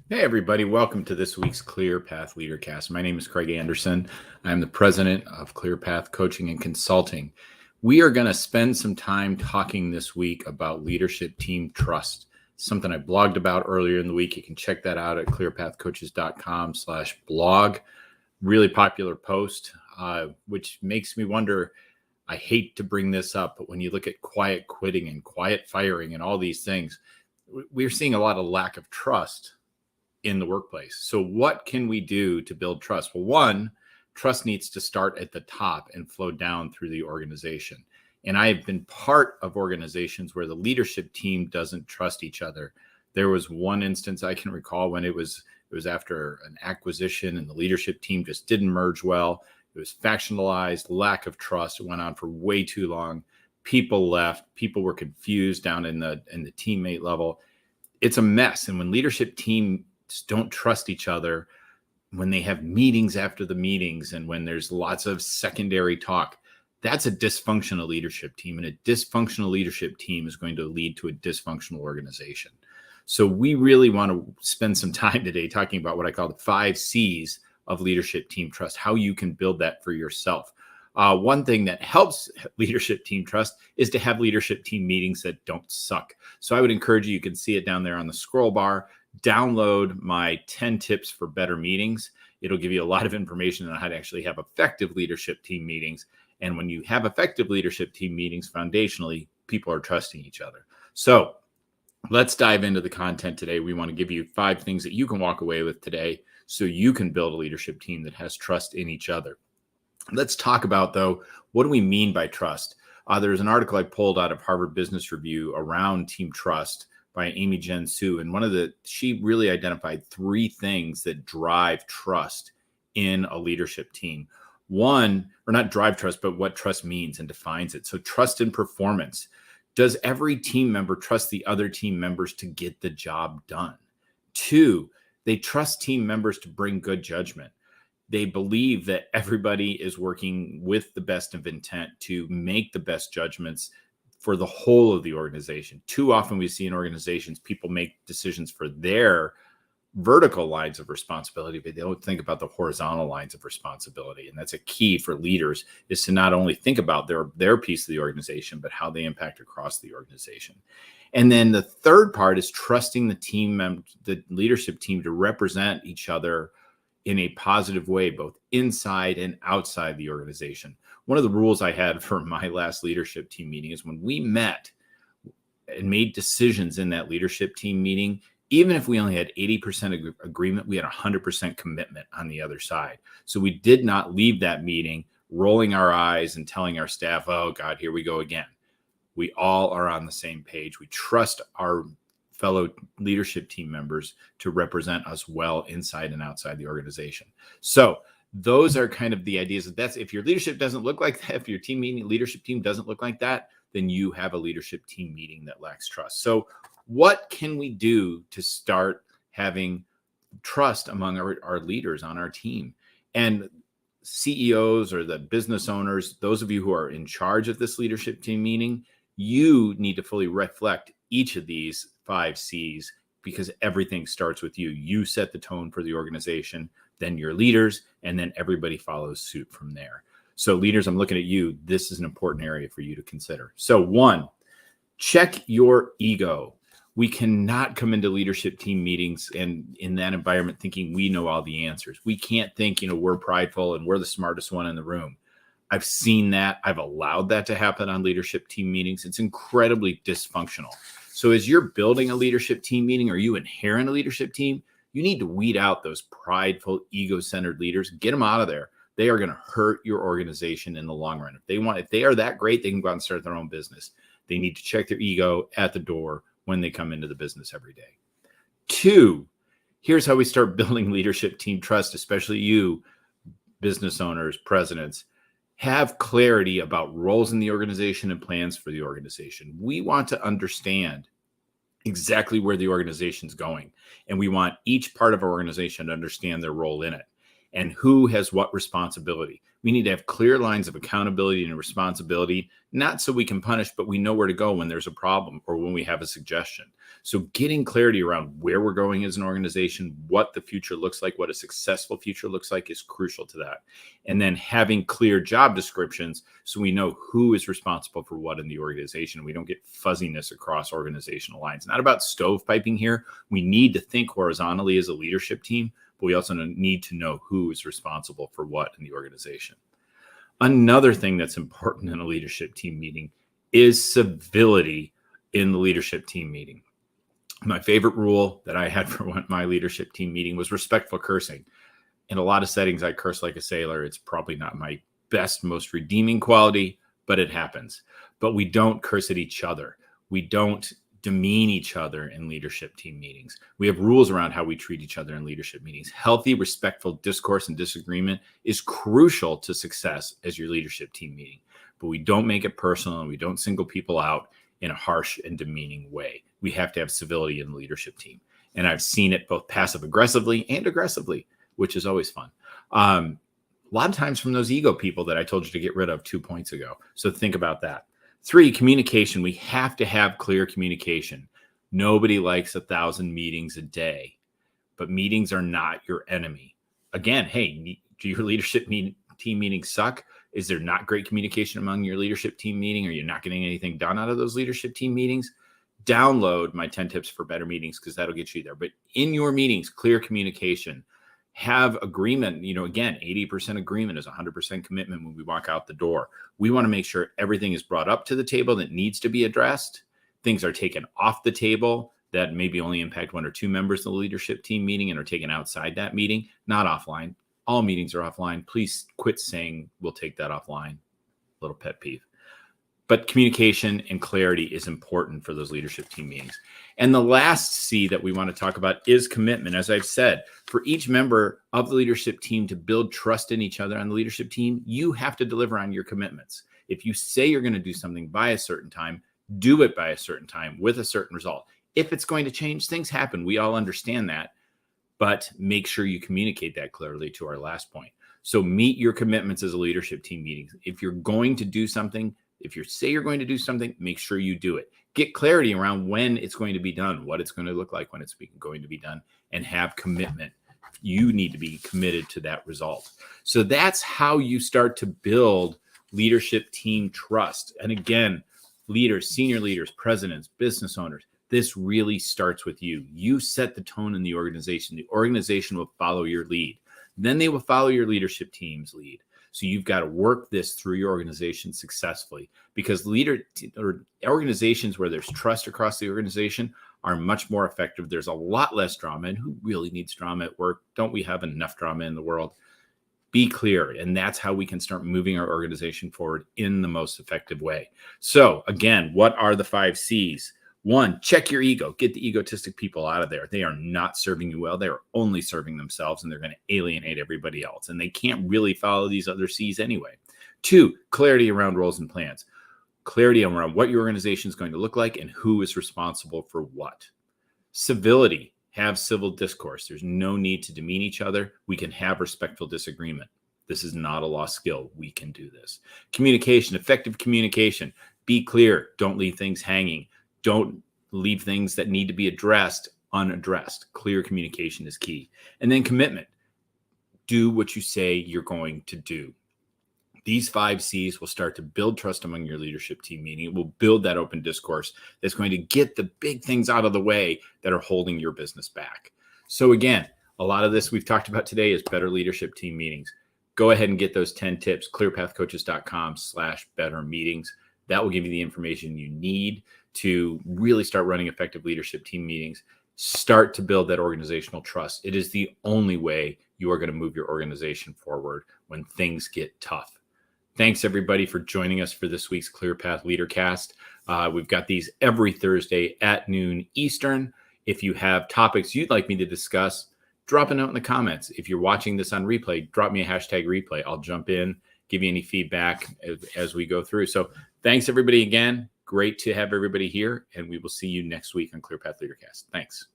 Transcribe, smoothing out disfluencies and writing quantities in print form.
Hey, everybody. Welcome to this week's Clear Path Leadercast. My name is Craig Anderson. I'm the president of Clear Path Coaching and Consulting. We are going to spend some time talking this week about leadership team trust, something I blogged about earlier in the week. You can check that out at clearpathcoaches.com/blog. Really popular post, which makes me wonder. I hate to bring this up, but when you look at quiet quitting and quiet firing and all these things, we're seeing a lot of lack of trust in the workplace. So what can we do to build trust? Well, one, trust needs to start at the top and flow down through the organization. And I have been part of organizations where the leadership team doesn't trust each other. There was one instance I can recall when it was after an acquisition and the leadership team just didn't merge well. It was factionalized, lack of trust. It went on for way too long. People left. People were confused down in the teammate level. It's a mess. And when leadership team don't trust each other, when they have meetings after the meetings and when there's lots of secondary talk, that's a dysfunctional leadership team. And a dysfunctional leadership team is going to lead to a dysfunctional organization. So we really want to spend some time today talking about what I call the 5 C's of leadership team trust, how you can build that for yourself. One thing that helps leadership team trust is to have leadership team meetings that don't suck. So I would encourage you can see it down there on the scroll bar. Download my 10 tips for better meetings. It'll give you a lot of information on how to actually have effective leadership team meetings. And when you have effective leadership team meetings, foundationally, people are trusting each other. So let's dive into the content today. We want to give you 5 things that you can walk away with today so you can build a leadership team that has trust in each other. Let's talk about, though, what do we mean by trust? There's an article I pulled out of Harvard Business Review around team trust by Amy Jen Su. And she really identified 3 things that drive trust in a leadership team. One, or not drive trust, but what trust means and defines it. So trust in performance. Does every team member trust the other team members to get the job done? 2, they trust team members to bring good judgment. They believe that everybody is working with the best of intent to make the best judgments for the whole of the organization. Too often we see in organizations, people make decisions for their vertical lines of responsibility, but they don't think about the horizontal lines of responsibility. And that's a key for leaders, is to not only think about their piece of the organization, but how they impact across the organization. And then the third part is trusting the leadership team to represent each other in a positive way, both inside and outside the organization. One of the rules I had for my last leadership team meeting is when we met and made decisions in that leadership team meeting, even if we only had 80% agreement, we had 100% commitment on the other side. So we did not leave that meeting rolling our eyes and telling our staff, oh God, here we go again. We all are on the same page. We trust our fellow leadership team members to represent us well inside and outside the organization. So those are kind of the ideas. That's if your leadership doesn't look like that, if your leadership team doesn't look like that, then you have a leadership team meeting that lacks trust. So what can we do to start having trust among our leaders on our team? And CEOs or the business owners, those of you who are in charge of this leadership team meeting, you need to fully reflect each of these 5 C's, because everything starts with you. You set the tone for the organization, then your leaders, and then everybody follows suit from there. So leaders, I'm looking at you. This is an important area for you to consider. So 1, check your ego. We cannot come into leadership team meetings and in that environment thinking we know all the answers. We can't think, we're prideful and we're the smartest one in the room. I've seen that. I've allowed that to happen on leadership team meetings. It's incredibly dysfunctional. So as you're building a leadership team meeting or you inherit a leadership team, you need to weed out those prideful, ego-centered leaders. Get them out of there. They are going to hurt your organization in the long run. If they are that great, they can go out and start their own business. They need to check their ego at the door when they come into the business every day. 2, here's how we start building leadership team trust, especially you, business owners, presidents. Have clarity about roles in the organization and plans for the organization. We want to understand exactly where the organization's going, and we want each part of our organization to understand their role in it. and who has what responsibility. We need to have clear lines of accountability and responsibility, not so we can punish, but we know where to go when there's a problem or when we have a suggestion. So getting clarity around where we're going as an organization, what the future looks like, what a successful future looks like is crucial to that. And then having clear job descriptions so we know who is responsible for what in the organization. We don't get fuzziness across organizational lines. Not about stovepiping here. We need to think horizontally as a leadership team, but we also need to know who is responsible for what in the organization. Another thing that's important in a leadership team meeting is civility in the leadership team meeting. My favorite rule that I had for my leadership team meeting was respectful cursing. In a lot of settings, I curse like a sailor. It's probably not my best, most redeeming quality, but it happens. But we don't curse at each other. We don't demean each other in leadership team meetings. We have rules around how we treat each other in leadership meetings. Healthy, respectful discourse and disagreement is crucial to success as your leadership team meeting. But we don't make it personal and we don't single people out in a harsh and demeaning way. We have to have civility in the leadership team. And I've seen it both passive aggressively and aggressively, which is always fun. A lot of times from those ego people that I told you to get rid of 2 points ago. So think about that. 3, communication. We have to have clear communication. Nobody likes 1,000 meetings a day, but meetings are not your enemy. Again, hey, do your leadership team meetings suck? Is there not great communication among your leadership team meeting? Are you not getting anything done out of those leadership team meetings? Download my 10 tips for better meetings because that'll get you there. But in your meetings, clear communication. Have agreement. Again, 80% agreement is 100% commitment when we walk out the door. We want to make sure everything is brought up to the table that needs to be addressed. Things are taken off the table that maybe only impact 1 or 2 members of the leadership team meeting and are taken outside that meeting, not offline. All meetings are offline. Please quit saying we'll take that offline. Little pet peeve. But communication and clarity is important for those leadership team meetings. And the last C that we want to talk about is commitment. As I've said, for each member of the leadership team to build trust in each other on the leadership team, you have to deliver on your commitments. If you say you're going to do something by a certain time, do it by a certain time with a certain result. If it's going to change, things happen. We all understand that, but make sure you communicate that clearly to our last point. So meet your commitments as a leadership team meeting. If you're going to do something, if you say you're going to do something, make sure you do it. Get clarity around when it's going to be done, what it's going to look like when it's going to be done, and have commitment. You need to be committed to that result. So that's how you start to build leadership team trust. And again, leaders, senior leaders, presidents, business owners, this really starts with you. You set the tone in the organization. The organization will follow your lead. Then they will follow your leadership team's lead. So you've got to work this through your organization successfully, because organizations where there's trust across the organization are much more effective. There's a lot less drama. And who really needs drama at work? Don't we have enough drama in the world? Be clear. And that's how we can start moving our organization forward in the most effective way. So again, what are the 5 C's? 1, check your ego. Get the egotistic people out of there. They are not serving you well. They are only serving themselves, and they're going to alienate everybody else. And they can't really follow these other C's anyway. 2, clarity around roles and plans. Clarity around what your organization is going to look like and who is responsible for what. Civility. Have civil discourse. There's no need to demean each other. We can have respectful disagreement. This is not a lost skill. We can do this. Communication. Effective communication. Be clear. Don't leave things hanging. Don't leave things that need to be addressed unaddressed. Clear communication is key. And then commitment. Do what you say you're going to do. These 5 C's will start to build trust among your leadership team meeting. It will build that open discourse that's going to get the big things out of the way that are holding your business back. So again, a lot of this we've talked about today is better leadership team meetings. Go ahead and get those 10 tips, clearpathcoaches.com/better meetings. That will give you the information you need to really start running effective leadership team meetings. Start to build that organizational trust. It is the only way you are going to move your organization forward when things get tough. Thanks, everybody, for joining us for this week's Clear Path Leadercast. We've got these every Thursday at noon Eastern. If you have topics you'd like me to discuss, drop a note in the comments. If you're watching this on replay, drop me a #replay. I'll jump in, give you any feedback as we go through. So thanks, everybody, again. Great to have everybody here, and we will see you next week on Clear Path Leadercast. Thanks.